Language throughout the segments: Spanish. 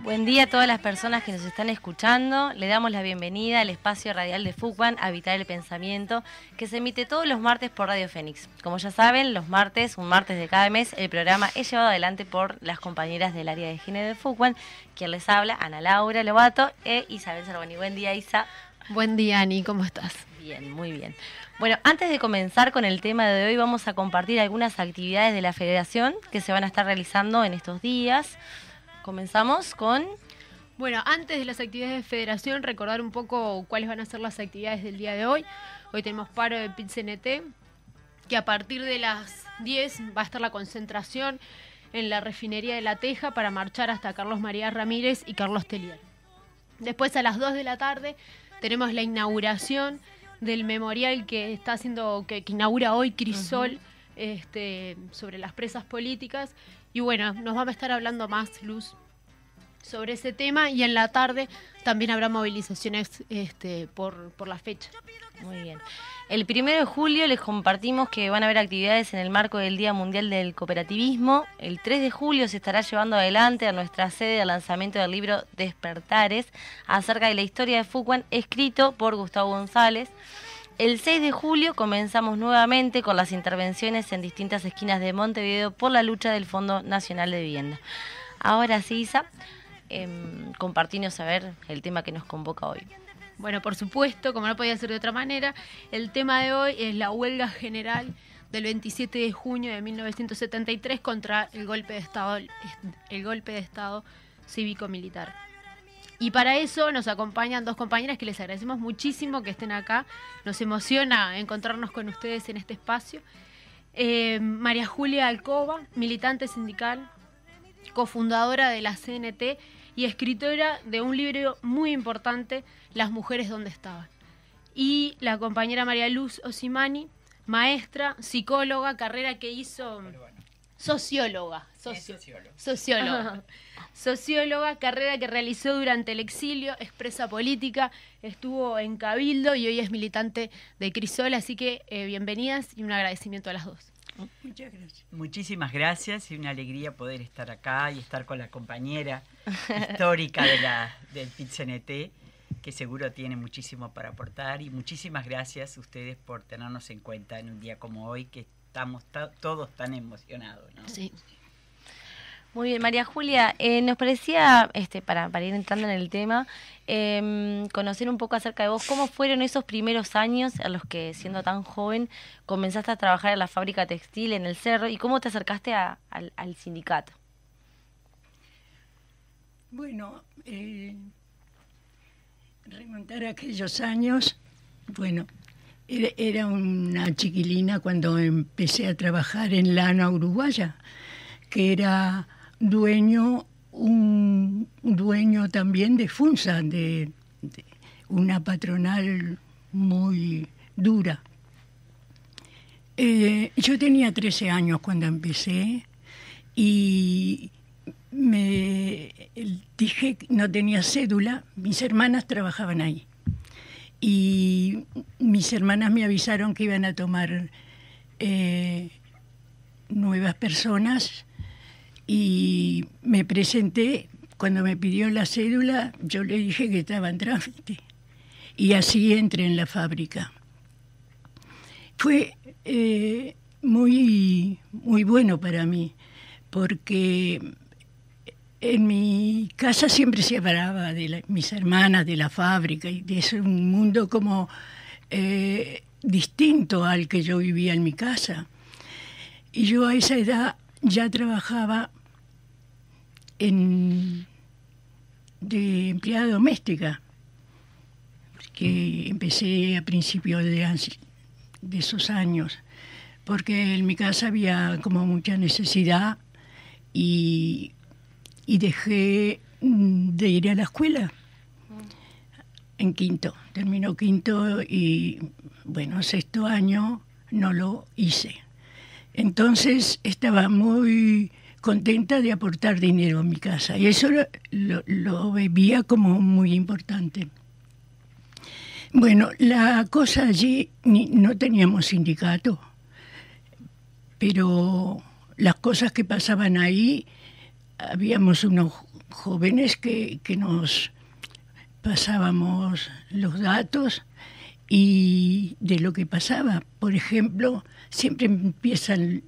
Buen día a todas las personas que nos están escuchando. Le damos la bienvenida al espacio radial de FUCBAN, Habitar el Pensamiento, que se emite todos los martes por Radio Fénix. Como ya saben, los martes, un martes de cada mes, el programa es llevado adelante por las compañeras del área de género de FUCBAN, quien les habla, Ana Laura Lobato e Isabel Sarboni. Buen día, Isa. Buen día, Ani, ¿cómo estás? Bien, muy bien. Bueno, antes de comenzar con el tema de hoy, vamos a compartir algunas actividades de la Federación que se van a estar realizando en estos días. Comenzamos con... Bueno, antes de las actividades de Federación, recordar un poco cuáles van a ser las actividades del día de hoy. Hoy tenemos paro de PIT-CNT, que a partir de las 10 va a estar la concentración en la refinería de La Teja para marchar hasta Carlos María Ramírez y Carlos Telier. Después a las 2 de la tarde tenemos la inauguración del memorial que está haciendo, que inaugura hoy Crisol, sobre las presas políticas. Y bueno, nos vamos a estar hablando más, Luz, sobre ese tema, y en la tarde también habrá movilizaciones por la fecha. Muy bien. El 1 de julio les compartimos que van a haber actividades en el marco del Día Mundial del Cooperativismo. El 3 de julio se estará llevando adelante a nuestra sede el lanzamiento del libro Despertares, acerca de la historia de FUCBAN, escrito por Gustavo González. El 6 de julio comenzamos nuevamente con las intervenciones en distintas esquinas de Montevideo por la lucha del Fondo Nacional de Vivienda. Ahora sí, Isa, compartinos a ver el tema que nos convoca hoy. Bueno, por supuesto, como no podía ser de otra manera, el tema de hoy es la huelga general del 27 de junio de 1973 contra el golpe de Estado cívico-militar. Y para eso nos acompañan dos compañeras que les agradecemos muchísimo que estén acá. Nos emociona encontrarnos con ustedes en este espacio. María Julia Alcoba, militante sindical, cofundadora de la CNT y escritora de un libro muy importante, Las mujeres donde estaban. Y la compañera María Luz Osimani, maestra, psicóloga, carrera que hizo... Socióloga, carrera que realizó durante el exilio, expresa política, estuvo en Cabildo y hoy es militante de Crisol, así que bienvenidas y un agradecimiento a las dos. Muchas gracias. Muchísimas gracias y una alegría poder estar acá y estar con la compañera histórica del PIT-CNT, que seguro tiene muchísimo para aportar, y muchísimas gracias a ustedes por tenernos en cuenta en un día como hoy, que estamos todos tan emocionados, ¿no? Sí. Muy bien, María Julia, nos parecía, para ir entrando en el tema, conocer un poco acerca de vos, cómo fueron esos primeros años a los que, siendo tan joven, comenzaste a trabajar en la fábrica textil en el Cerro, y cómo te acercaste al sindicato. Bueno, remontar a aquellos años, bueno, era una chiquilina cuando empecé a trabajar en Lana Uruguaya, que era un dueño también de FUNSA, de una patronal muy dura. Yo tenía 13 años cuando empecé y me dije que no tenía cédula, mis hermanas trabajaban ahí. Y mis hermanas me avisaron que iban a tomar nuevas personas y me presenté. Cuando me pidió la cédula, yo le dije que estaba en trámite y así entré en la fábrica. Fue muy, muy bueno para mí porque en mi casa siempre se hablaba de mis hermanas, de la fábrica, y de ese un mundo como distinto al que yo vivía en mi casa. Y yo a esa edad ya trabajaba de empleada doméstica, que empecé a principios de esos años, porque en mi casa había como mucha necesidad y dejé de ir a la escuela en quinto. Terminó quinto y, bueno, sexto año no lo hice. Entonces estaba muy contenta de aportar dinero a mi casa y eso lo veía como muy importante. Bueno, la cosa allí, no teníamos sindicato, pero las cosas que pasaban ahí, habíamos unos jóvenes que nos pasábamos los datos y de lo que pasaba. Por ejemplo, siempre empiezan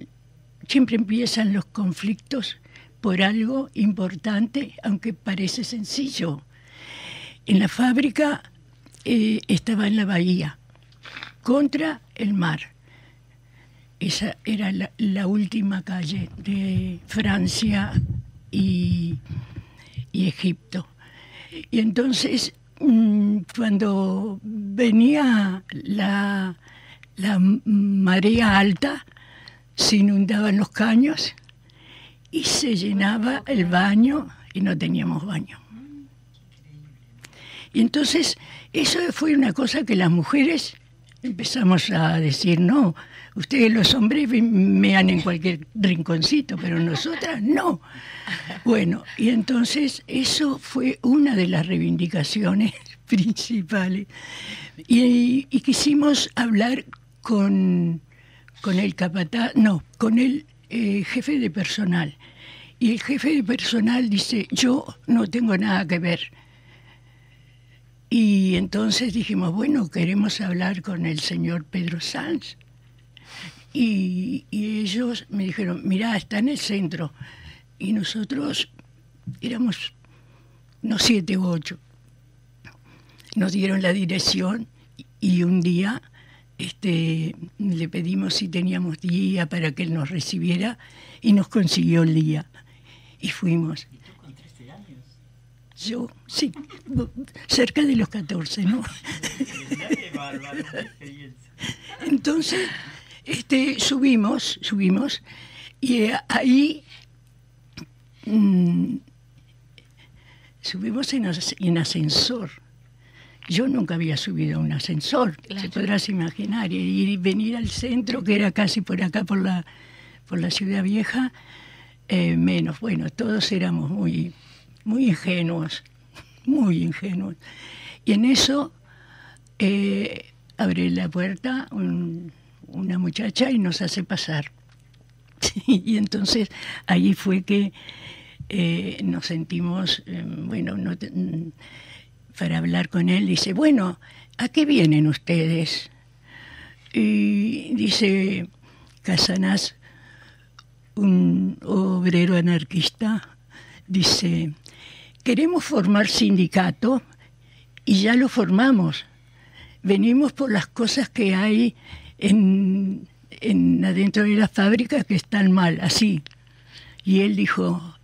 los conflictos por algo importante, aunque parece sencillo. En la fábrica estaba en la bahía, contra el mar. Esa era la última calle de Francia y Egipto. Y entonces, cuando venía la marea alta, se inundaban los caños y se llenaba el baño y no teníamos baño. Y entonces, eso fue una cosa que las mujeres empezamos a decir, no, ustedes los hombres mean en cualquier rinconcito, pero nosotras no. Bueno, y entonces eso fue una de las reivindicaciones principales. Y quisimos hablar con el capataz, no, con el jefe de personal. Y el jefe de personal dice, yo no tengo nada que ver. Y entonces dijimos, bueno, queremos hablar con el señor Pedro Sanz. Y ellos me dijeron, mirá, está en el centro. Y nosotros éramos unos 7 u 8. Nos dieron la dirección y un día le pedimos si teníamos día para que él nos recibiera y nos consiguió el día. Y fuimos. ¿Y tú con 13 años? Yo, sí, cerca de los 14, ¿no? ¡Qué bárbaro, qué experiencia! Entonces, subimos, y ahí subimos en ascensor. Yo nunca había subido a un ascensor, Claro. te podrás imaginar, y venir al centro, que era casi por acá, por la Ciudad Vieja, menos. Bueno, todos éramos muy ingenuos, muy ingenuos. Y en eso abre la puerta una muchacha y nos hace pasar. Y entonces ahí fue que nos sentimos, para hablar con él. Dice, bueno, ¿a qué vienen ustedes? Y dice Casanás, un obrero anarquista, dice, queremos formar sindicato y ya lo formamos. Venimos por las cosas que hay adentro de la fábrica que están mal, así. Y él dijo,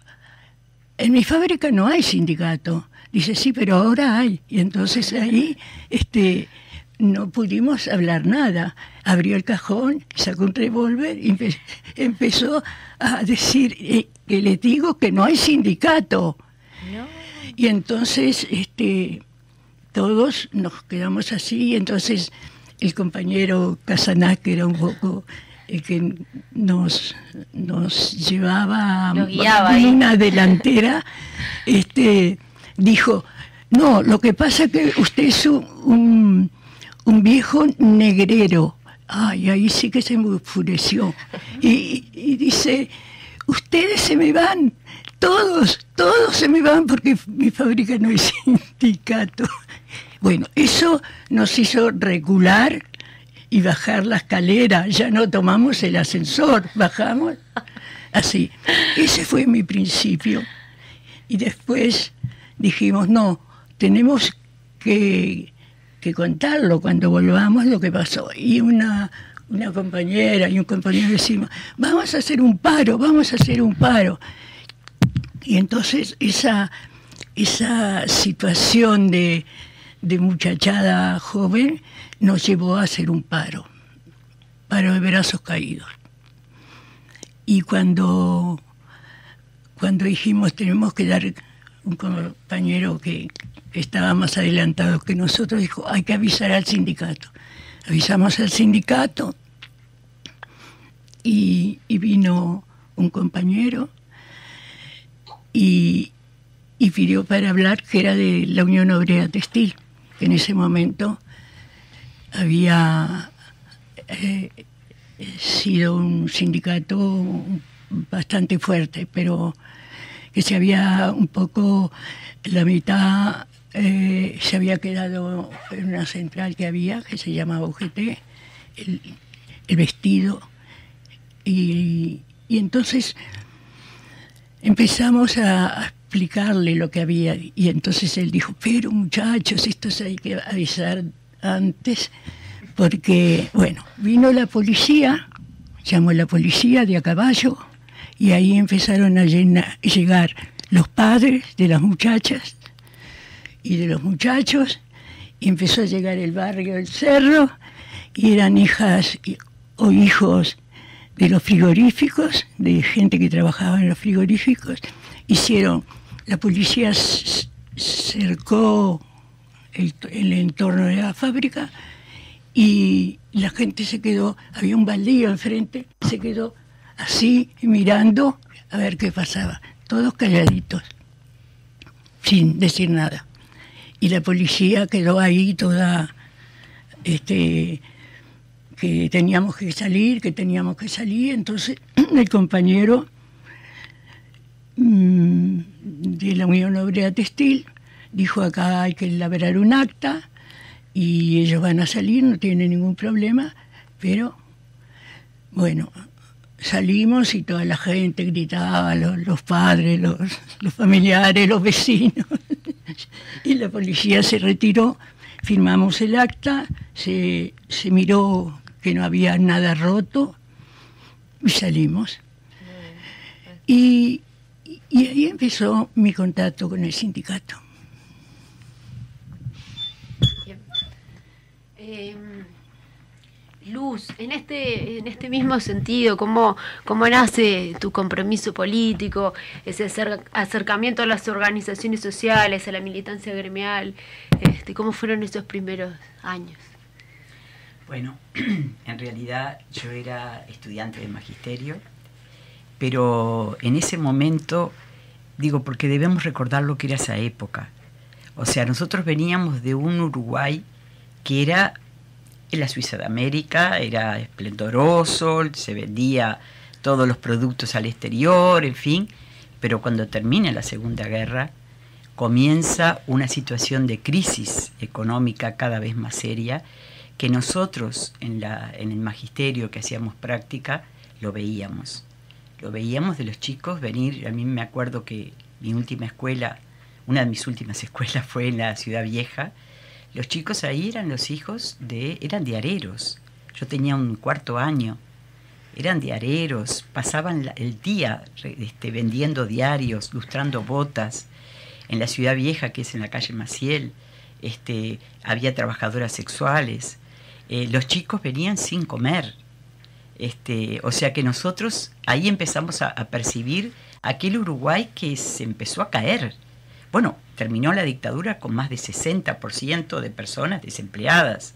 en mi fábrica no hay sindicato. Dice, sí, pero ahora hay. Y entonces ahí no pudimos hablar nada. Abrió el cajón, sacó un revólver y empezó a decir que les digo que no hay sindicato. No. Y entonces todos nos quedamos así. Y entonces el compañero Casanás, que era un poco el que nos llevaba Lo guiaba en ahí. una delantera, dijo, no, lo que pasa es que usted es un viejo negrero. Ay, ahí sí que se me enfureció. Y dice, ustedes se me van, todos se me van porque mi fábrica no es sindicato. Bueno, eso nos hizo recular y bajar la escalera. Ya no tomamos el ascensor, bajamos así. Ese fue mi principio. Y después dijimos, no, tenemos que contarlo cuando volvamos lo que pasó. Y una compañera y un compañero decimos, vamos a hacer un paro. Y entonces esa situación de muchachada joven nos llevó a hacer un paro de brazos caídos. Y cuando dijimos, tenemos que dar, un compañero que estaba más adelantado que nosotros dijo, hay que avisar al sindicato. Avisamos al sindicato y vino un compañero y pidió para hablar, que era de la Unión Obrera Textil, que en ese momento había sido un sindicato bastante fuerte, pero que se había un poco, la mitad se había quedado en una central que había, que se llamaba UGT, el vestido. Y entonces empezamos a explicarle lo que había. Y entonces él dijo, pero muchachos, esto hay que avisar antes, porque, bueno, vino la policía, llamó la policía de a caballo, y ahí empezaron a llegar los padres de las muchachas y de los muchachos, y empezó a llegar el barrio del Cerro, y eran hijas o hijos de los frigoríficos, de gente que trabajaba en los frigoríficos. La policía cercó el entorno de la fábrica y la gente se quedó, había un baldío enfrente, se quedó así mirando a ver qué pasaba, todos calladitos, sin decir nada. Y la policía quedó ahí toda, que teníamos que salir, entonces el compañero de la Unión Obrera Textil dijo, acá hay que elaborar un acta y ellos van a salir, no tienen ningún problema, pero bueno, salimos y toda la gente gritaba, los padres, los familiares, los vecinos, y la policía se retiró, firmamos el acta, se miró que no había nada roto y salimos. Y ahí empezó mi contacto con el sindicato. Luz, en este mismo sentido, ¿cómo nace tu compromiso político, ese acercamiento a las organizaciones sociales, a la militancia gremial? ¿Cómo fueron esos primeros años? Bueno, en realidad yo era estudiante de magisterio, pero en ese momento, digo, porque debemos recordar lo que era esa época. O sea, nosotros veníamos de un Uruguay que era en la Suiza de América, era esplendoroso, se vendía todos los productos al exterior, en fin, pero cuando termina la Segunda Guerra comienza una situación de crisis económica cada vez más seria, que nosotros en el magisterio que hacíamos práctica lo veíamos de los chicos venir. A mí me acuerdo que una de mis últimas escuelas fue en la Ciudad Vieja. Los chicos ahí eran los hijos eran diareros. Yo tenía un cuarto año. Eran diareros, pasaban el día vendiendo diarios, lustrando botas. En la Ciudad Vieja, que es en la calle Maciel, había trabajadoras sexuales. Los chicos venían sin comer. O sea que nosotros ahí empezamos a percibir aquel Uruguay que se empezó a caer. Bueno, terminó la dictadura con más de 60% de personas desempleadas.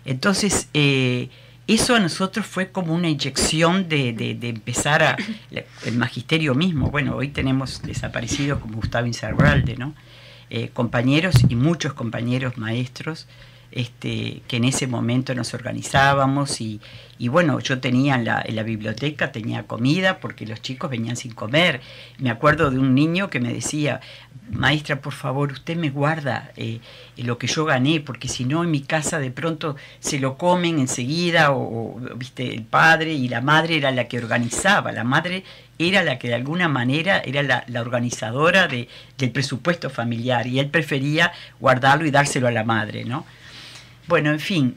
Entonces, eso a nosotros fue como una inyección de empezar el magisterio mismo. Bueno, hoy tenemos desaparecidos como Gustavo Insaurralde, ¿no? Compañeros y muchos compañeros maestros que en ese momento nos organizábamos y bueno, yo tenía en la biblioteca, tenía comida porque los chicos venían sin comer. Me acuerdo de un niño que me decía, maestra, por favor, usted me guarda lo que yo gané, porque si no en mi casa de pronto se lo comen enseguida, viste, el padre, y la madre era la que organizaba, la madre era la que de alguna manera era la organizadora del presupuesto familiar, y él prefería guardarlo y dárselo a la madre, ¿no? Bueno, en fin,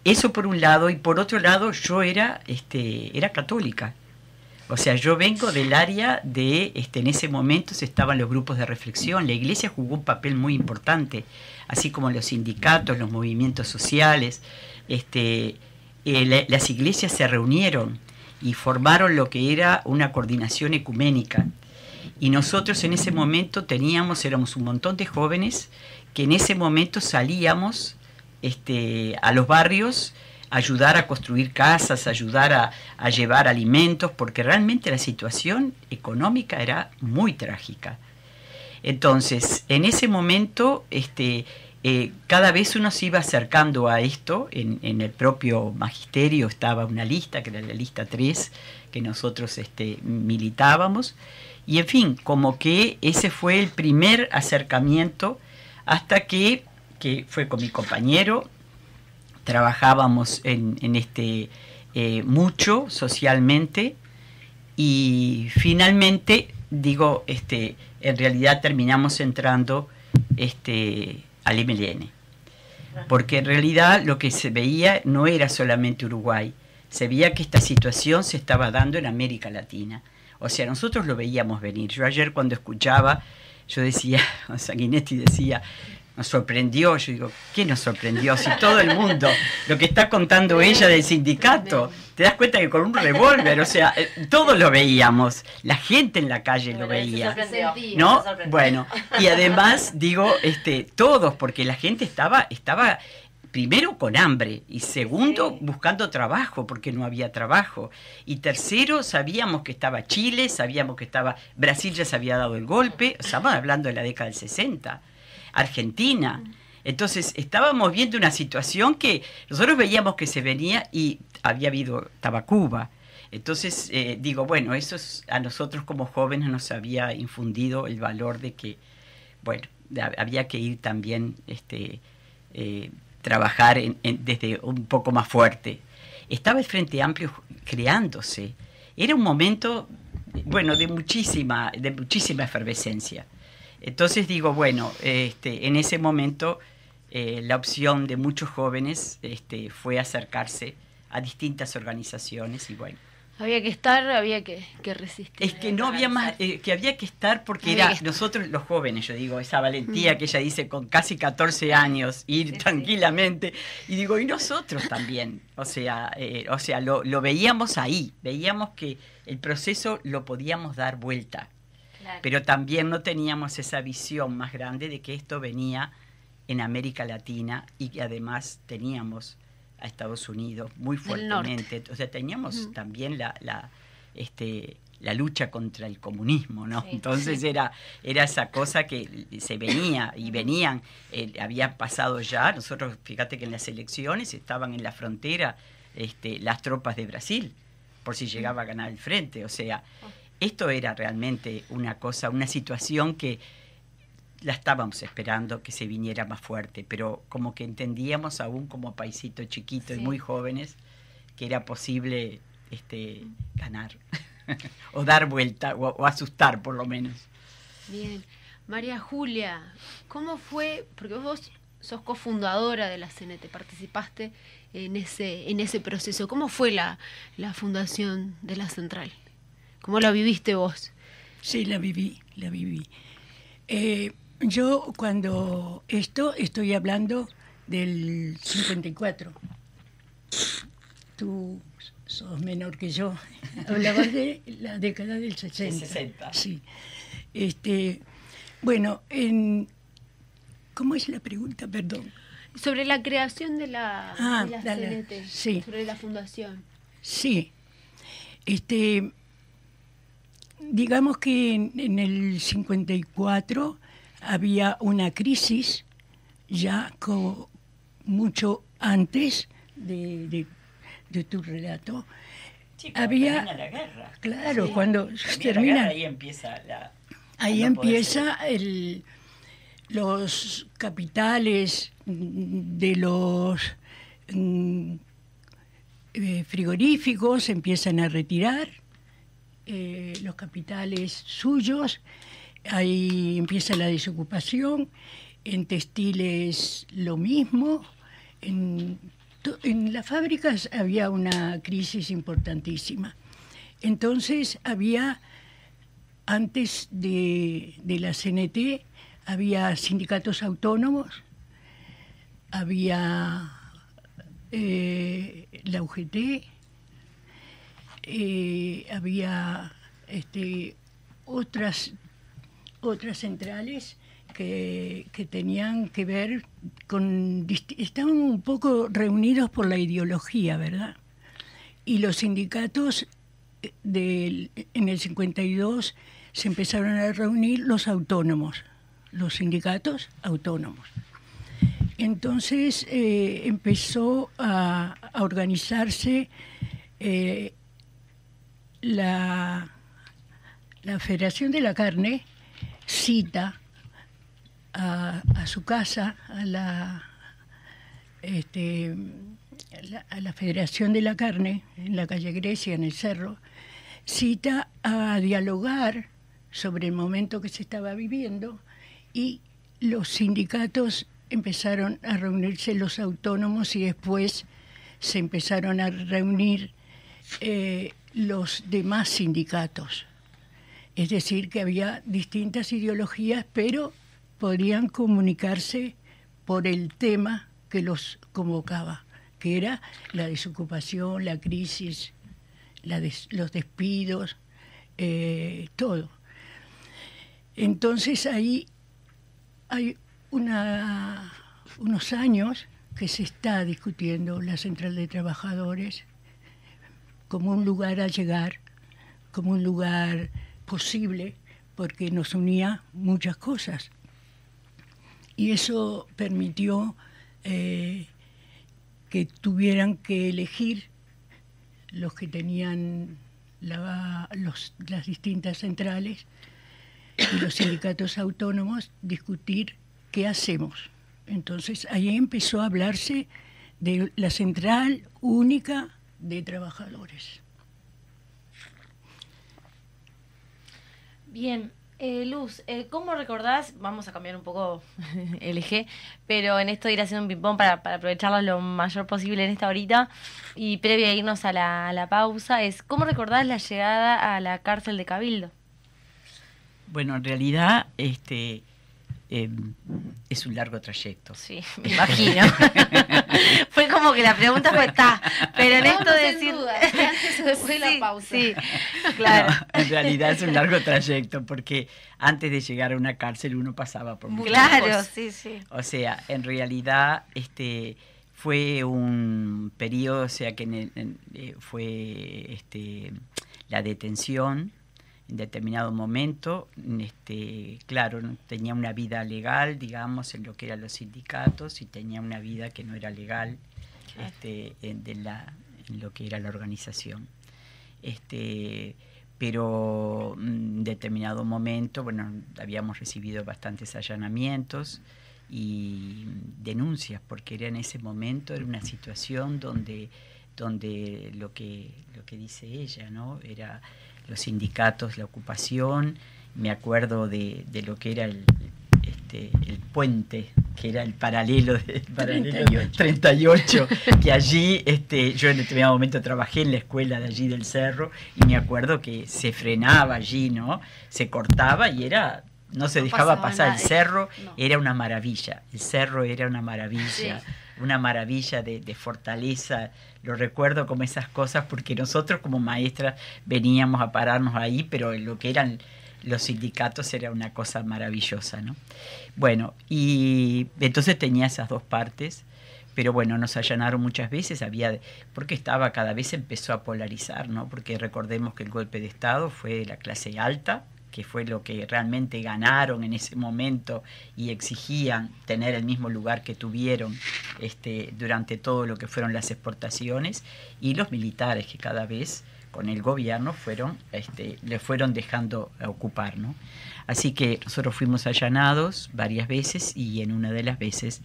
eso por un lado, y por otro lado yo era católica. O sea, yo vengo del área en ese momento se estaban los grupos de reflexión, la iglesia jugó un papel muy importante, así como los sindicatos, los movimientos sociales, las iglesias se reunieron y formaron lo que era una coordinación ecuménica. Y nosotros en ese momento éramos un montón de jóvenes que en ese momento salíamos a los barrios, ayudar a construir casas, ayudar a llevar alimentos, porque realmente la situación económica era muy trágica. Entonces, en ese momento cada vez uno se iba acercando a esto. En el propio magisterio estaba una lista, que era la lista 3, que nosotros militábamos. Y en fin, como que ese fue el primer acercamiento hasta que fue con mi compañero. Trabajábamos en mucho socialmente y finalmente, en realidad terminamos entrando al MLN, porque en realidad lo que se veía no era solamente Uruguay, se veía que esta situación se estaba dando en América Latina. O sea, nosotros lo veíamos venir. Yo ayer cuando escuchaba, yo decía, Sanguinetti decía, nos sorprendió. Yo digo, ¿qué nos sorprendió? Si todo el mundo, lo que está contando ella del sindicato, te das cuenta que con un revólver, o sea, todos lo veíamos, la gente en la calle lo veía, ¿no? Bueno, y además digo, todos, porque la gente estaba primero con hambre, y segundo buscando trabajo, porque no había trabajo, y tercero sabíamos que estaba Chile, sabíamos que estaba Brasil, ya se había dado el golpe, estamos hablando de la década del 60, Argentina. Entonces estábamos viendo una situación que nosotros veíamos que se venía y estaba Cuba. Entonces digo, bueno, eso a nosotros como jóvenes nos había infundido el valor de que, bueno, había que ir también trabajar desde un poco más fuerte. Estaba el Frente Amplio creándose. Era un momento, bueno, de muchísima efervescencia. Entonces digo, bueno, en ese momento la opción de muchos jóvenes fue acercarse a distintas organizaciones y bueno. Había que estar, había que resistir. Es que no había más, que había que estar porque nosotros los jóvenes, yo digo, esa valentía que ella dice con casi 14 años, ir tranquilamente, y digo, y nosotros también, o sea, lo veíamos ahí, veíamos que el proceso lo podíamos dar vuelta, claro. Pero también no teníamos esa visión más grande de que esto venía en América Latina y que además teníamos a Estados Unidos muy fuertemente. O sea, teníamos también la lucha contra el comunismo, ¿no? Sí, entonces sí. Era esa cosa que se venía y venían, había pasado ya, nosotros, fíjate que en las elecciones estaban en la frontera las tropas de Brasil, por si llegaba a ganar el frente. O sea, esto era realmente una situación que la estábamos esperando que se viniera más fuerte, pero como que entendíamos aún como paisito chiquito y muy jóvenes que era posible ganar o dar vuelta o asustar por lo menos. Bien. María Julia, ¿cómo fue? Porque vos sos cofundadora de la CNT, participaste en ese proceso. ¿Cómo fue la fundación de la central? ¿Cómo la viviste vos? Sí, la viví. Yo cuando estoy hablando del 54. Tú sos menor que yo. Hablabas de la década del 60. 60. Sí. Bueno, ¿cómo es la pregunta? Perdón. Sobre la creación de la CNT, sí. Sobre la fundación. Sí. Digamos que en el 54 había una crisis ya mucho antes de tu relato. Sí, termina la guerra. Claro, sí. Cuando termina la guerra, ahí empieza los capitales de los frigoríficos empiezan a retirar los capitales suyos. Ahí empieza la desocupación, en textiles lo mismo, en las fábricas había una crisis importantísima. Entonces antes de la CNT, había sindicatos autónomos, había la UGT, había otras centrales que tenían que ver estaban un poco reunidos por la ideología, ¿verdad? Y los sindicatos en el 52 se empezaron a reunir los sindicatos autónomos. Entonces empezó a organizarse la Federación de la Carne, cita a su casa, a la Federación de la Carne, en la calle Grecia, en el Cerro, cita a dialogar sobre el momento que se estaba viviendo, y los sindicatos empezaron a reunirse, los autónomos, y después se empezaron a reunir los demás sindicatos. Es decir, que había distintas ideologías, pero podían comunicarse por el tema que los convocaba, que era la desocupación, la crisis, los despidos, todo. Entonces ahí hay unos años que se está discutiendo la Central de Trabajadores como un lugar a llegar, como un lugar posible, porque nos unía muchas cosas. Y eso permitió que tuvieran que elegir los que tenían las distintas centrales y los sindicatos autónomos, discutir qué hacemos. Entonces ahí empezó a hablarse de la Central Única de Trabajadores. Bien, Luz, ¿cómo recordás? Vamos a cambiar un poco el eje, pero en esto de ir haciendo un ping-pong para aprovecharlo lo mayor posible en esta horita, y previo a irnos a la pausa, ¿cómo recordás la llegada a la cárcel de Cabildo? Bueno, en realidad es un largo trayecto. Sí, me imagino. Fue como que la pregunta fue pero en esto de decir antes o después de la pausa. Sí, claro. No, en realidad es un largo trayecto, porque antes de llegar a una cárcel uno pasaba por muchas claro, cosas. sí. O sea, en realidad fue un periodo, o sea, que fue la detención en determinado momento, claro, tenía una vida legal, digamos, en lo que eran los sindicatos, y tenía una vida que no era legal, en lo que era la organización. Pero en determinado momento, bueno, habíamos recibido bastantes allanamientos y denuncias, porque era en ese momento, era una situación donde lo que dice ella, ¿no? Era los sindicatos, la ocupación. Me acuerdo de lo que era el puente, que era el paralelo 38, que allí yo en determinado momento trabajé en la escuela de allí del Cerro, y me acuerdo que se frenaba allí, ¿no? Se cortaba y no se dejaba pasar nada. El cerro era una maravilla, el cerro era una maravilla, sí. Una maravilla de fortaleza. Lo recuerdo como esas cosas, porque nosotros como maestras veníamos a pararnos ahí, pero lo que eran los sindicatos era una cosa maravillosa, ¿no? Bueno, y entonces tenía esas dos partes, pero bueno, nos allanaron muchas veces, porque cada vez empezó a polarizar, ¿no? Porque recordemos que el golpe de Estado fue de la clase alta, que fue lo que realmente ganaron en ese momento y exigían tener el mismo lugar que tuvieron durante todo lo que fueron las exportaciones, y los militares, que cada vez con el gobierno le fueron dejando ocupar, ¿no? Así que nosotros fuimos allanados varias veces, y en una de las veces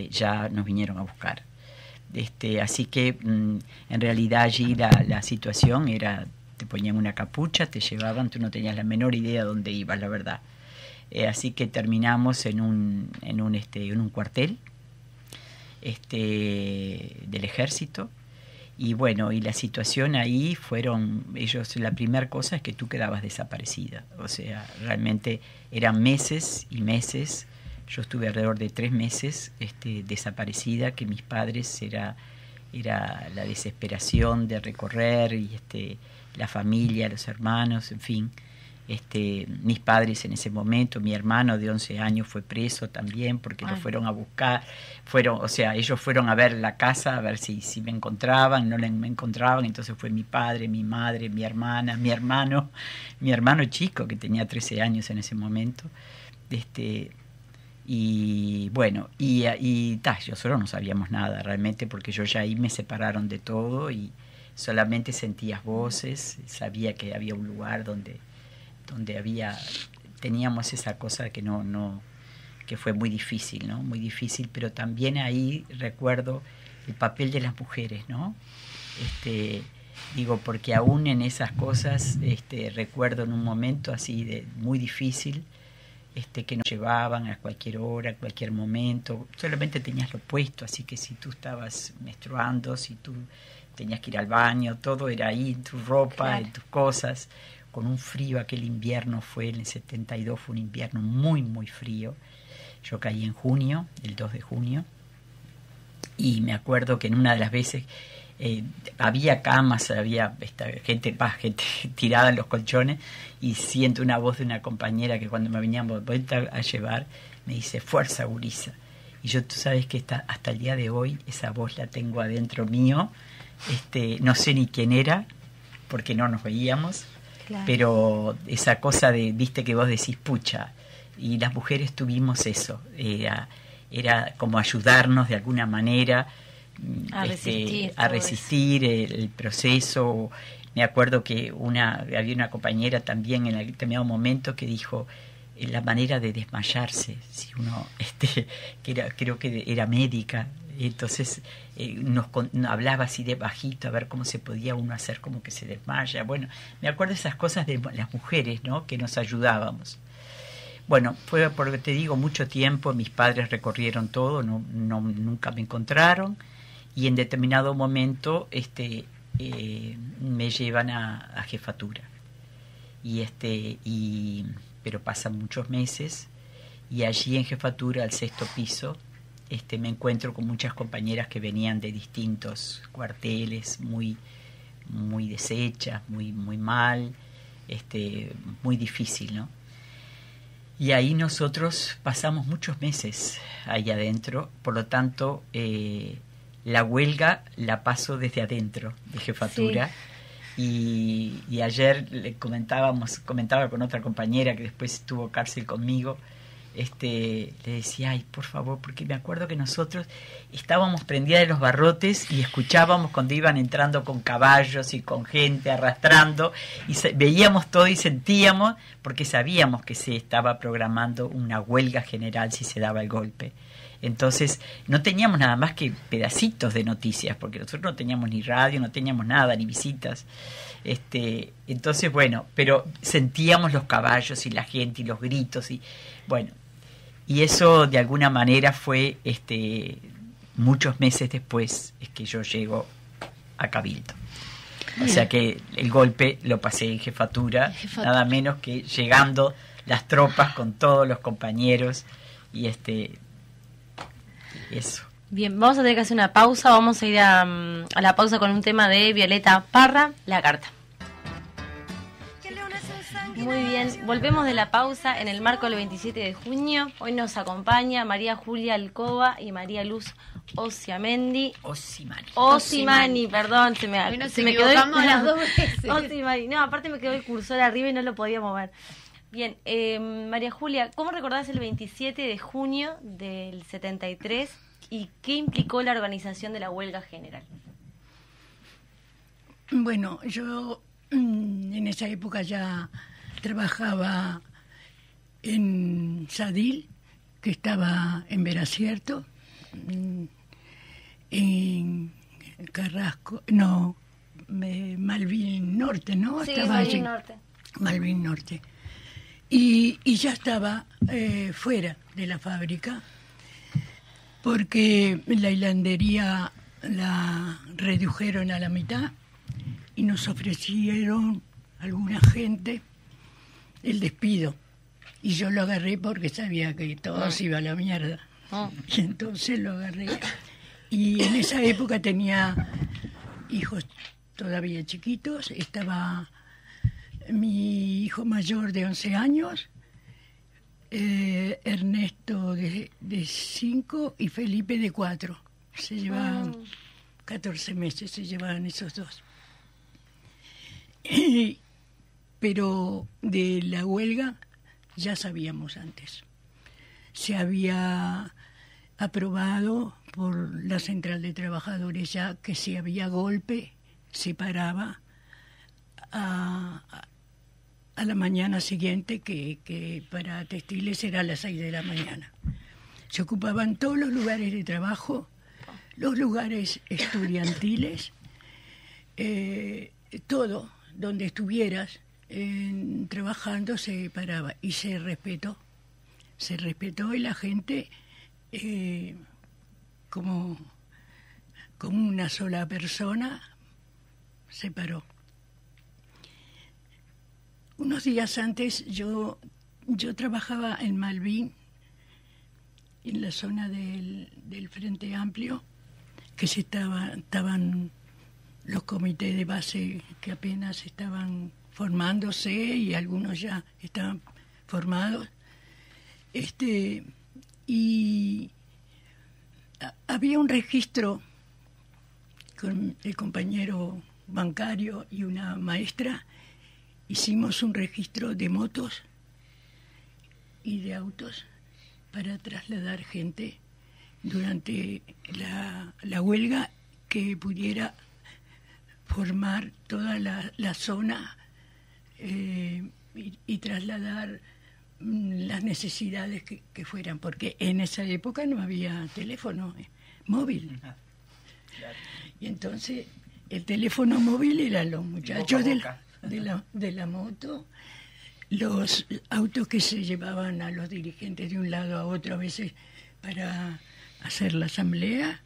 ya nos vinieron a buscar. Así que en realidad allí la situación era: te ponían una capucha, te llevaban, tú no tenías la menor idea dónde ibas, la verdad. Así que terminamos en un cuartel del ejército, y bueno, y la situación ahí la primera cosa es que tú quedabas desaparecida. O sea, realmente eran meses y meses. Yo estuve alrededor de 3 meses desaparecida, que mis padres era la desesperación de recorrer, y la familia, los hermanos, en fin. Mis padres en ese momento, mi hermano de 11 años fue preso también, porque lo fueron a buscar, ellos fueron a ver la casa, a ver si me encontraban, me encontraban, entonces fue mi padre, mi madre, mi hermana, mi hermano chico, que tenía 13 años en ese momento, Y bueno, nosotros no sabíamos nada realmente, porque yo ya ahí me separaron de todo y solamente sentías voces, sabía que había un lugar donde teníamos esa cosa que que fue muy difícil, ¿no? Muy difícil, pero también ahí recuerdo el papel de las mujeres, ¿no? Digo, porque aún en esas cosas recuerdo en un momento así de muy difícil, que nos llevaban a cualquier hora, a cualquier momento, solamente tenías lo puesto, así que si tú estabas menstruando, si tú tenías que ir al baño, todo era ahí, en tu ropa, claro, en tus cosas, con un frío. Aquel invierno en el 72 fue un invierno muy, muy frío. Yo caí en junio, el 2 de junio, y me acuerdo que en una de las veces había camas, había gente tirada en los colchones, y siento una voz de una compañera que cuando me venían vuelta a llevar me dice: fuerza, gurisa. Y yo, tú sabes que hasta el día de hoy esa voz la tengo adentro mío. No sé ni quién era porque no nos veíamos, claro, pero esa cosa viste que vos decís, pucha, y las mujeres tuvimos eso, era como ayudarnos de alguna manera a resistir el proceso. Me acuerdo que había una compañera también en aquel determinado momento que dijo la manera de desmayarse, si uno creo que era médica, entonces nos hablaba así de bajito a ver cómo se podía uno hacer como que se desmaya. Bueno, me acuerdo de esas cosas de las mujeres, ¿no?, que nos ayudábamos. Bueno, fue, porque te digo, mucho tiempo. Mis padres recorrieron todo, nunca me encontraron, y en determinado momento me llevan a jefatura, pero pasan muchos meses, y allí en jefatura, al 6º piso, me encuentro con muchas compañeras que venían de distintos cuarteles, muy, muy deshechas, muy, muy mal, muy difícil, ¿no? Y ahí nosotros pasamos muchos meses ahí adentro, por lo tanto, la huelga la paso desde adentro de jefatura. Sí. Y ayer comentaba con otra compañera que después tuvo cárcel conmigo, le decía: ay, por favor, porque me acuerdo que nosotros estábamos prendidas de los barrotes y escuchábamos cuando iban entrando con caballos y con gente arrastrando, y veíamos todo y sentíamos, porque sabíamos que se estaba programando una huelga general si se daba el golpe. Entonces no teníamos nada más que pedacitos de noticias, porque nosotros no teníamos ni radio, no teníamos nada, ni visitas. Entonces, bueno, pero sentíamos los caballos y la gente y los gritos, y bueno, y eso de alguna manera fue muchos meses después es que yo llego a Cabildo. O sea que el golpe lo pasé en jefatura, nada menos que llegando las tropas con todos los compañeros, y eso. Bien, vamos a tener que hacer una pausa. Vamos a ir a la pausa con un tema de Violeta Parra, La Carta. Muy bien, volvemos de la pausa en el marco del 27 de junio. Hoy nos acompaña María Julia Alcoba y María Luz Osimani, perdón, se me quedó las dos veces. Osimani. No, aparte me quedó el cursor arriba y no lo podía mover. Bien, María Julia, ¿cómo recordás el 27 de junio del 73 y qué implicó la organización de la huelga general? Bueno, yo en esa época ya trabajaba en Sadil, que estaba en Veracierto, en Carrasco, Malvin Norte, ¿no? Sí, estaba Malvin allí. Norte. Malvin Norte. Y ya estaba fuera de la fábrica, porque la hilandería la redujeron a la mitad y nos ofrecieron alguna gente el despido, y yo lo agarré porque sabía que todo se iba a la mierda. Y entonces lo agarré, y en esa época tenía hijos todavía chiquitos. Estaba mi hijo mayor de 11 años, Ernesto de 5 y Felipe de 4. Se llevaban 14 meses, se llevaban esos dos. Pero de la huelga ya sabíamos antes. se había aprobado por la Central de Trabajadores ya que si había golpe se paraba a la mañana siguiente, que para textiles era a las 6 de la mañana. Se ocupaban todos los lugares de trabajo, los lugares estudiantiles, todo donde estuvieras trabajando se paraba y se respetó y la gente como una sola persona se paró. Unos días antes yo trabajaba en Malvín, en la zona del Frente Amplio, que estaban los comités de base que apenas estaban formándose y algunos ya estaban formados. Y había un registro con el compañero bancario y una maestra. Hicimos un registro de motos y de autos para trasladar gente durante la huelga que pudiera formar toda la zona y trasladar las necesidades que fueran, porque en esa época no había teléfono móvil. Y entonces el teléfono móvil eran los muchachos de la moto, los autos que se llevaban a los dirigentes de un lado a otro a veces para hacer la asamblea.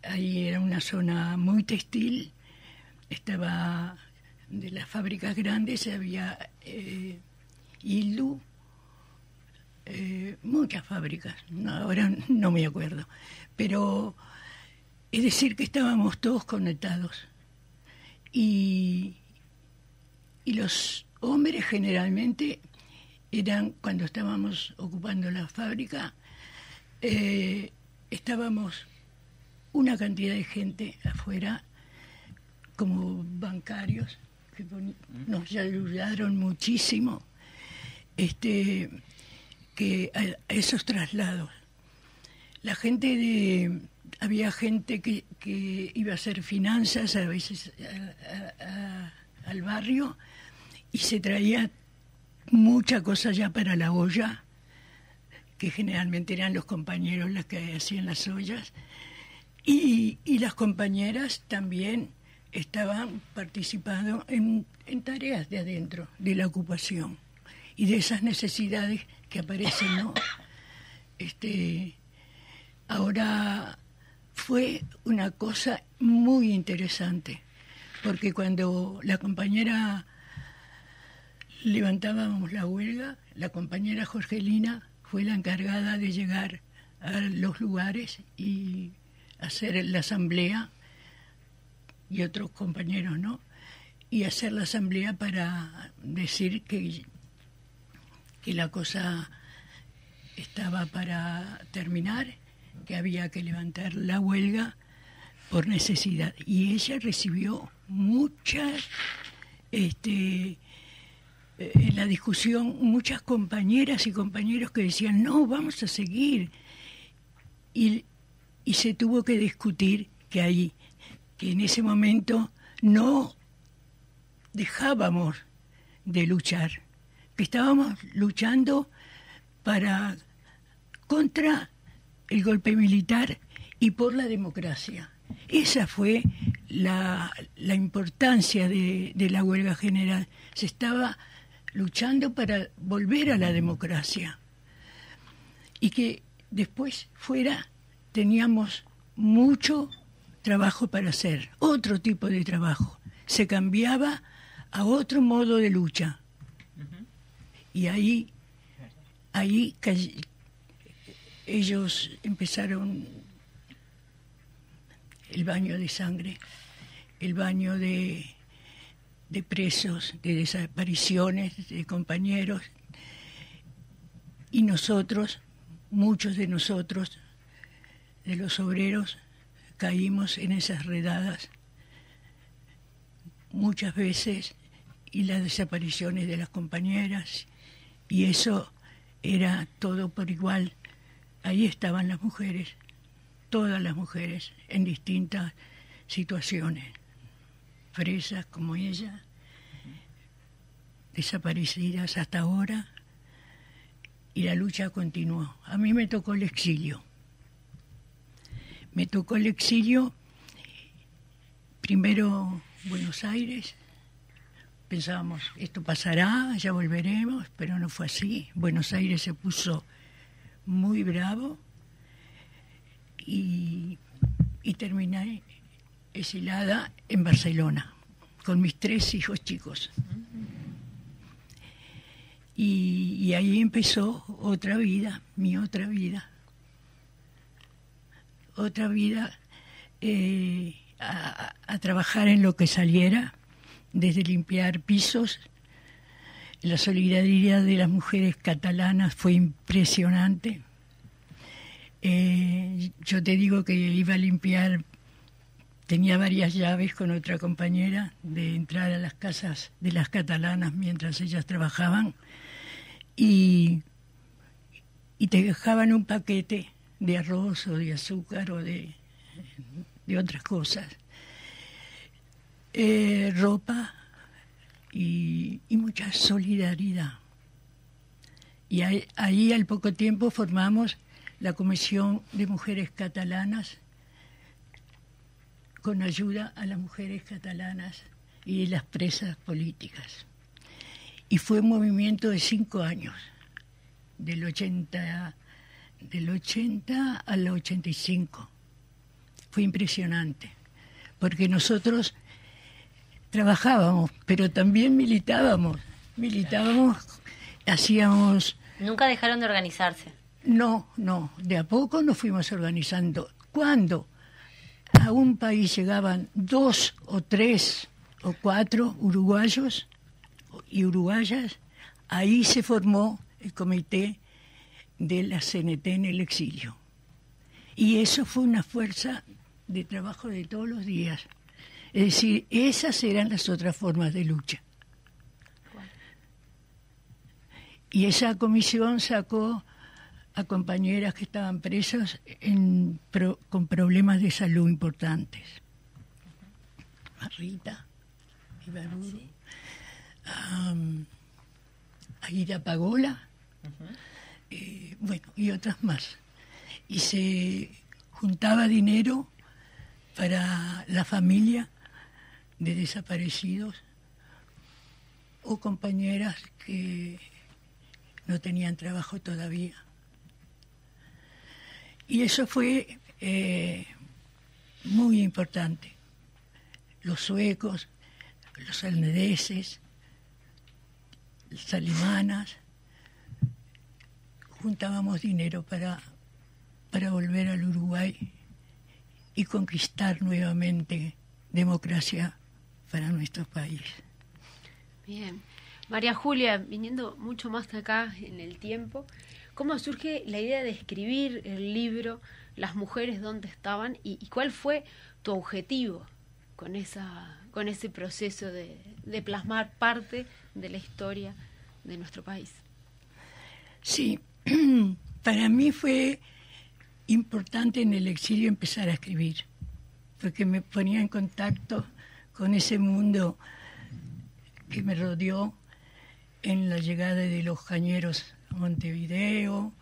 Ahí era una zona muy textil, estaba de las fábricas grandes, había Hildu, muchas fábricas, ahora no me acuerdo, pero es decir que estábamos todos conectados. Y los hombres generalmente eran, cuando estábamos ocupando la fábrica, estábamos una cantidad de gente afuera, como bancarios, que nos ayudaron muchísimo que a esos traslados. La gente había gente que iba a hacer finanzas a veces al barrio y se traía mucha cosa ya para la olla, que generalmente eran los compañeros los que hacían las ollas, y las compañeras también estaban participando en tareas de adentro de la ocupación y de esas necesidades que aparecen, ¿no? Ahora fue una cosa muy interesante, porque cuando la compañera levantábamos la huelga, la compañera Jorgelina fue la encargada de llegar a los lugares y hacer la asamblea, y otros compañeros, ¿no? Y hacer la asamblea para decir que la cosa estaba para terminar, que había que levantar la huelga por necesidad. Y ella recibió muchas, en la discusión, muchas compañeras y compañeros que decían, no, vamos a seguir. Y se tuvo que discutir que en ese momento no dejábamos de luchar, que estábamos luchando contra el golpe militar y por la democracia. Esa fue la importancia de la huelga general. Se estaba luchando para volver a la democracia. Y que después teníamos mucho trabajo para hacer, otro tipo de trabajo. Se cambiaba a otro modo de lucha. Y ahí ellos empezaron el baño de sangre, el baño de presos, de desapariciones, de compañeros. Y nosotros, muchos de nosotros, de los obreros, caímos en esas redadas muchas veces, y las desapariciones de las compañeras, y eso era todo por igual. Ahí estaban las mujeres, todas las mujeres, en distintas situaciones. Presas como ella, desaparecidas hasta ahora, y la lucha continuó. A mí me tocó el exilio. Me tocó el exilio, primero Buenos Aires. Pensábamos, esto pasará, ya volveremos, pero no fue así. Buenos Aires se puso muy bravo y terminé exilada en Barcelona con mis 3 hijos chicos. Y ahí empezó otra vida, mi otra vida. Otra vida a trabajar en lo que saliera, desde limpiar pisos. La solidaridad de las mujeres catalanas fue impresionante. Yo te digo que iba a limpiar, tenía varias llaves con otra compañera de entrar a las casas de las catalanas mientras ellas trabajaban y te dejaban un paquete de arroz o de azúcar o de otras cosas, ropa y mucha solidaridad. Y ahí al poco tiempo formamos la Comisión de Mujeres Catalanas con ayuda a las mujeres catalanas y las presas políticas. Y fue un movimiento de 5 años, del 80 al 85. Fue impresionante, porque nosotros trabajábamos, pero también militábamos, hacíamos... Nunca dejaron de organizarse. No, de a poco nos fuimos organizando. Cuando a un país llegaban 2 o 3 o 4 uruguayos y uruguayas, ahí se formó el comité de la CNT en el exilio. Y eso fue una fuerza de trabajo de todos los días. Es decir, esas eran las otras formas de lucha. Y esa comisión sacó a compañeras que estaban presas con problemas de salud importantes. A Rita Ibaruru, a Ida Pagola, y otras más. Y se juntaba dinero para la familia de desaparecidos o compañeras que no tenían trabajo todavía. Y eso fue muy importante. Los suecos, los alnedeses, las alemanas, juntábamos dinero para volver al Uruguay y conquistar nuevamente democracia para nuestro país. Bien. María Julia, viniendo mucho más acá en el tiempo, ¿cómo surge la idea de escribir el libro Las mujeres dónde estaban y cuál fue tu objetivo con ese proceso de plasmar parte de la historia de nuestro país? Sí, para mí fue importante en el exilio empezar a escribir, porque me ponía en contacto con ese mundo que me rodeó en la llegada de los cañeros a Montevideo,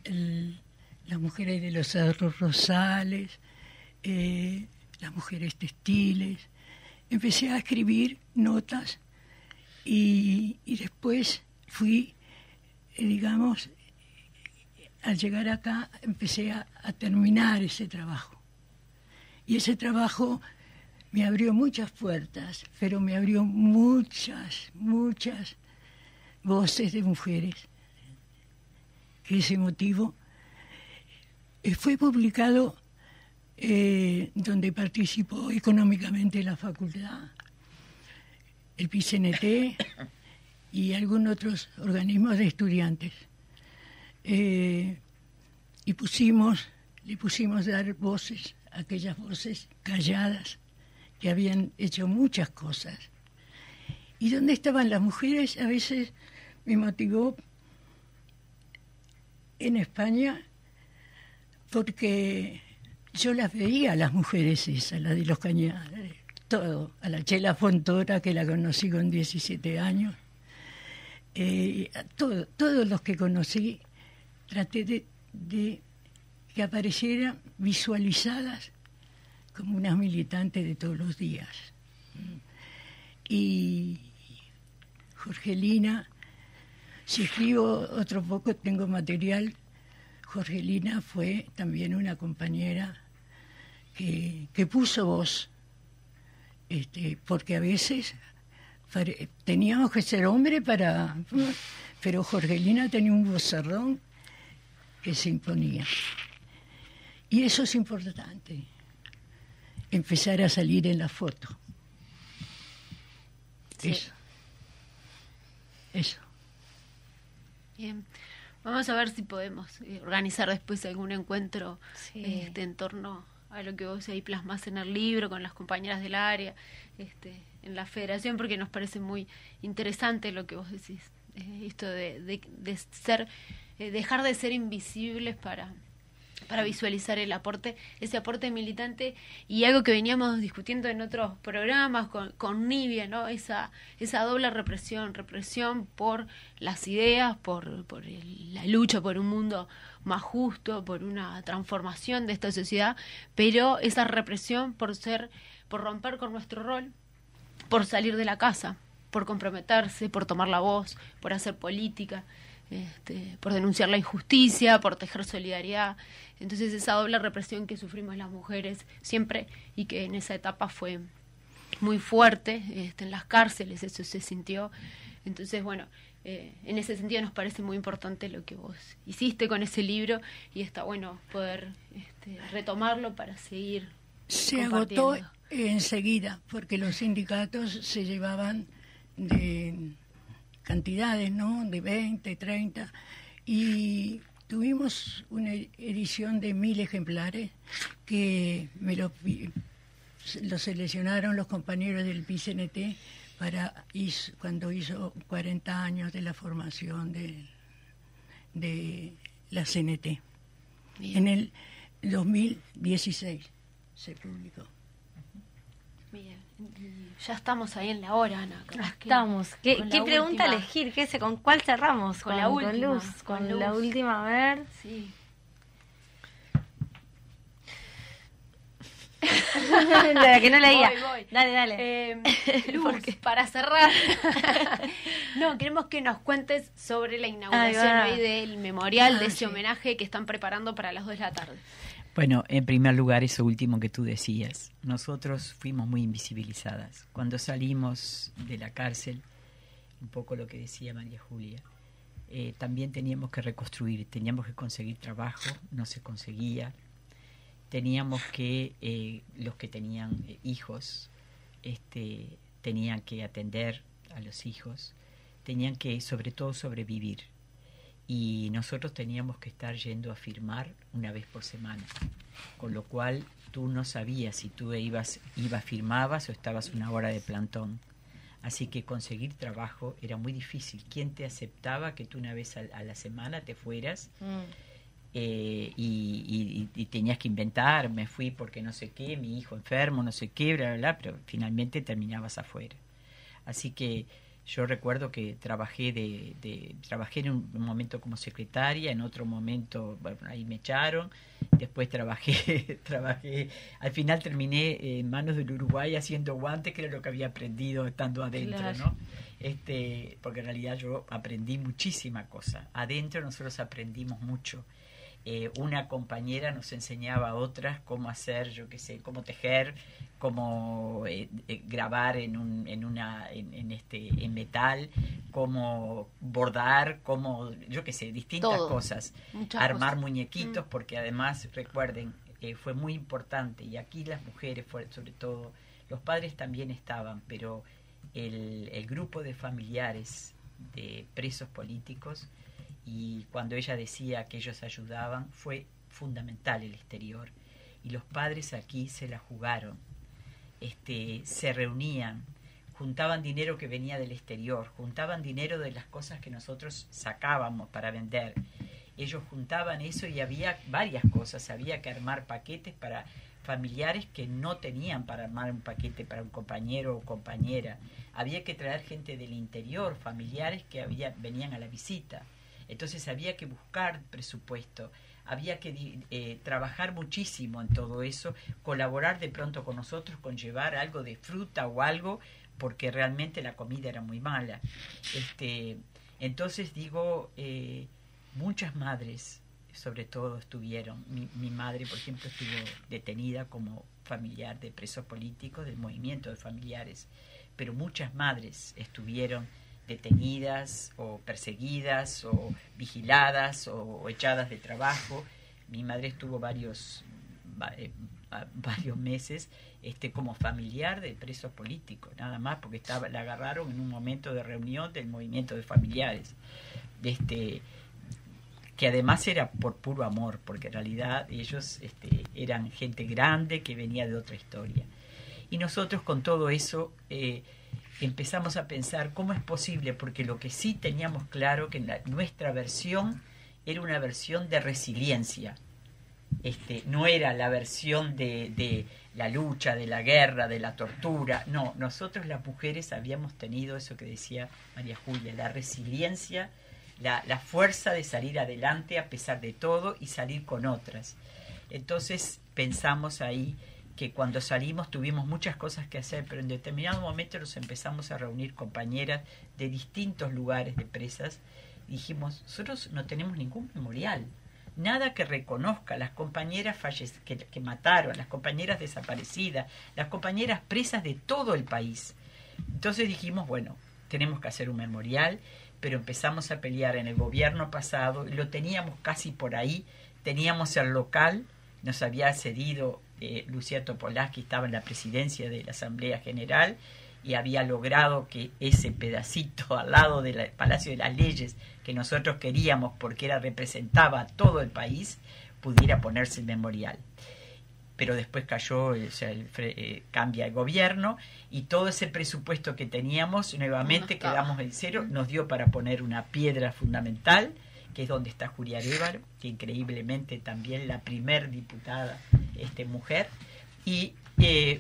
las mujeres de los Cerros Rosales, las mujeres textiles. Empecé a escribir notas y después fui, digamos, al llegar acá empecé a terminar ese trabajo. Y ese trabajo me abrió muchas puertas, pero me abrió muchas voces de mujeres. Que ese motivo fue publicado donde participó económicamente la facultad, el PICNT y algunos otros organismos de estudiantes. Y le pusimos dar voces a aquellas voces calladas que habían hecho muchas cosas. Y dónde estaban las mujeres, a veces me motivó en España porque yo las veía, las mujeres esas, las de los Cañares, todo, a la Chela Fontora, que la conocí con 17 años, a todos los que conocí, traté de que aparecieran visualizadas como unas militantes de todos los días. Y Jorgelina, si escribo otro poco, tengo material. Jorgelina fue también una compañera que puso voz, porque a veces teníamos que ser hombre pero Jorgelina tenía un vocerrón que se imponía. Y eso es importante, empezar a salir en la foto. Sí. Eso. Bien. Vamos a ver si podemos organizar después algún encuentro Sí. en torno a lo que vos ahí plasmás en el libro, con las compañeras del área, en la federación, porque nos parece muy interesante lo que vos decís, esto de ser, dejar de ser invisibles para visualizar ese aporte militante, y algo que veníamos discutiendo en otros programas con Nibia, ¿no? Esa doble represión por las ideas, por la lucha por un mundo más justo, por una transformación de esta sociedad, pero esa represión por romper con nuestro rol, por salir de la casa, por comprometerse, por tomar la voz, por hacer política, por denunciar la injusticia, por tejer solidaridad. Entonces esa doble represión que sufrimos las mujeres siempre, y que en esa etapa fue muy fuerte, en las cárceles eso se sintió. Entonces, bueno, en ese sentido nos parece muy importante lo que vos hiciste con ese libro, y está bueno poder retomarlo para seguir Se compartiendo. agotó enseguida, porque los sindicatos se llevaban de cantidades, ¿no? De 20, 30, y tuvimos una edición de 1000 ejemplares que lo seleccionaron los compañeros del PCNT cuando hizo 40 años de la formación de la CNT. Bien. En el 2016 se publicó. Bien. Y ya estamos ahí en la hora, Ana. capaz que Estamos. ¿Qué con la pregunta última. elegir? ¿Con cuál cerramos? Con la última, Luz. con Con la Luz. última, a ver. Sí. La que no leía. Voy. Dale. Luz, para cerrar. No, queremos que nos cuentes sobre la inauguración Ahí va. hoy del memorial, de ese sí. homenaje que están preparando para las 2 de la tarde. Bueno, en primer lugar, eso último que tú decías. Nosotros fuimos muy invisibilizadas. Cuando salimos de la cárcel, un poco lo que decía María Julia, también teníamos que reconstruir, teníamos que conseguir trabajo, no se conseguía. Teníamos que, los que tenían hijos, tenían que atender a los hijos, tenían que sobre todo sobrevivir. Y nosotros teníamos que estar yendo a firmar una vez por semana, con lo cual tú no sabías si tú ibas firmabas o estabas una hora de plantón. Así que conseguir trabajo era muy difícil. ¿Quién te aceptaba que tú una vez a la semana te fueras? Y tenías que inventar, me fui porque no sé qué, mi hijo enfermo, no sé qué, bla, bla, bla, pero finalmente terminabas afuera. Así que yo recuerdo que trabajé en un momento como secretaria, en otro momento, bueno, ahí me echaron, después trabajé, al final terminé en manos del Uruguay haciendo guantes, que era lo que había aprendido estando adentro, Claro. ¿no? Porque en realidad yo aprendí muchísima cosa. Adentro nosotros aprendimos mucho. Una compañera nos enseñaba a otras cómo hacer, yo qué sé, cómo tejer, cómo grabar en metal, cómo bordar, cómo, yo qué sé, distintas Todo. cosas. Muchas Armar cosas. muñequitos, porque además, recuerden, fue muy importante, y aquí las mujeres, sobre todo, los padres también estaban, pero el grupo de familiares de presos políticos, y cuando ella decía que ellos ayudaban, fue fundamental el exterior. Y los padres aquí se la jugaron, se reunían, juntaban dinero que venía del exterior, juntaban dinero de las cosas que nosotros sacábamos para vender, ellos juntaban eso y había varias cosas. Había que armar paquetes para familiares que no tenían para armar un paquete para un compañero o compañera. Había que traer gente del interior, familiares que venían a la visita. Entonces había que buscar presupuesto, había que trabajar muchísimo en todo eso, colaborar de pronto con nosotros, con llevar algo de fruta o algo, porque realmente la comida era muy mala. Entonces digo, muchas madres, sobre todo, estuvieron. Mi madre, por ejemplo, estuvo detenida como familiar de presos políticos del movimiento de familiares, pero muchas madres estuvieron detenidas o perseguidas o vigiladas o echadas de trabajo. Mi madre estuvo varios meses como familiar de presos políticos, nada más, porque la agarraron en un momento de reunión del movimiento de familiares, que además era por puro amor, porque en realidad ellos eran gente grande que venía de otra historia. Y nosotros con todo eso empezamos a pensar cómo es posible, porque lo que sí teníamos claro que nuestra versión era una versión de resiliencia. No era la versión de la lucha, de la guerra, de la tortura. No, nosotros las mujeres habíamos tenido eso que decía María Julia, la resiliencia, la fuerza de salir adelante a pesar de todo y salir con otras. Entonces pensamos ahí que cuando salimos tuvimos muchas cosas que hacer, pero en determinado momento nos empezamos a reunir compañeras de distintos lugares de presas y dijimos, nosotros no tenemos ningún memorial, nada que reconozca a las compañeras que mataron, las compañeras desaparecidas, las compañeras presas de todo el país. Entonces dijimos, bueno, tenemos que hacer un memorial, pero empezamos a pelear en el gobierno pasado, y lo teníamos casi por ahí, teníamos el local, nos había cedido Lucía Topolansky, estaba en la presidencia de la Asamblea General y había logrado que ese pedacito al lado del Palacio de las Leyes que nosotros queríamos porque representaba a todo el país, pudiera ponerse el memorial. Pero después cayó, cambia el gobierno y todo ese presupuesto que teníamos nuevamente quedamos en cero, nos dio para poner una piedra fundamental, que es donde está Julia Arévalo, que increíblemente también la primer diputada mujer, y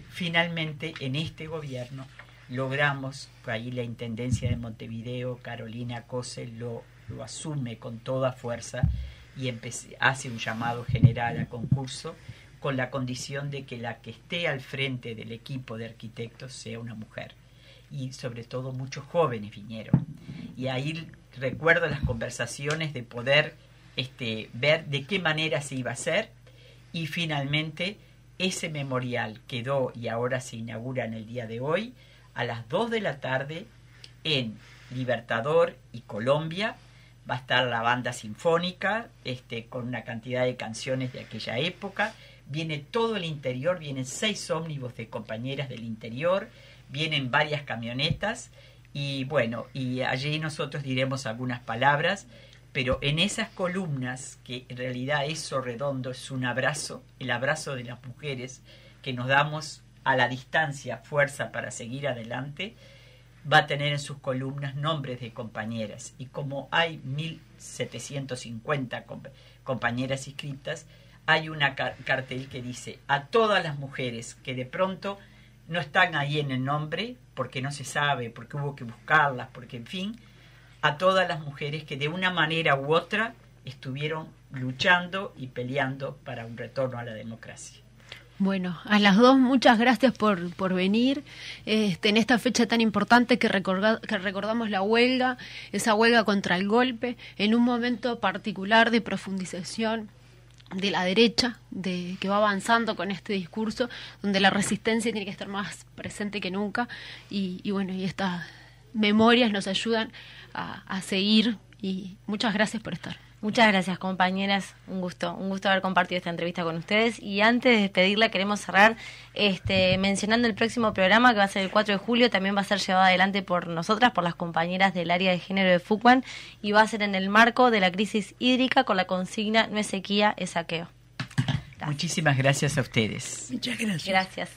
finalmente en este gobierno logramos, ahí la Intendencia de Montevideo, Carolina Cose lo asume con toda fuerza y hace un llamado general a concurso con la condición de que la que esté al frente del equipo de arquitectos sea una mujer. Y sobre todo muchos jóvenes vinieron. Y ahí recuerdo las conversaciones de poder ver de qué manera se iba a hacer, y finalmente ese memorial quedó y ahora se inaugura en el día de hoy a las 2 de la tarde en Libertador y Colombia. Va a estar la banda sinfónica con una cantidad de canciones de aquella época. Viene todo el interior, vienen 6 ómnibus de compañeras del interior, vienen varias camionetas y bueno, y allí nosotros diremos algunas palabras, pero en esas columnas, que en realidad eso redondo es un abrazo, el abrazo de las mujeres que nos damos a la distancia fuerza para seguir adelante, va a tener en sus columnas nombres de compañeras, y como hay 1750 compañeras inscritas, hay una cartel que dice a todas las mujeres que de pronto no están ahí en el nombre porque no se sabe, porque hubo que buscarlas, porque en fin, a todas las mujeres que de una manera u otra estuvieron luchando y peleando para un retorno a la democracia. Bueno, a las dos muchas gracias por venir en esta fecha tan importante que recordamos la huelga, esa huelga contra el golpe, en un momento particular de profundización de la derecha, que va avanzando con este discurso, donde la resistencia tiene que estar más presente que nunca, y bueno, y estas memorias nos ayudan a seguir, y muchas gracias por estar. Muchas gracias, compañeras, un gusto haber compartido esta entrevista con ustedes, y antes de despedirla queremos cerrar mencionando el próximo programa, que va a ser el 4 de julio, también va a ser llevado adelante por nosotras, por las compañeras del área de género de FUCUAN, y va a ser en el marco de la crisis hídrica con la consigna "No es sequía, es saqueo". Muchísimas gracias a ustedes. Muchas gracias. Gracias.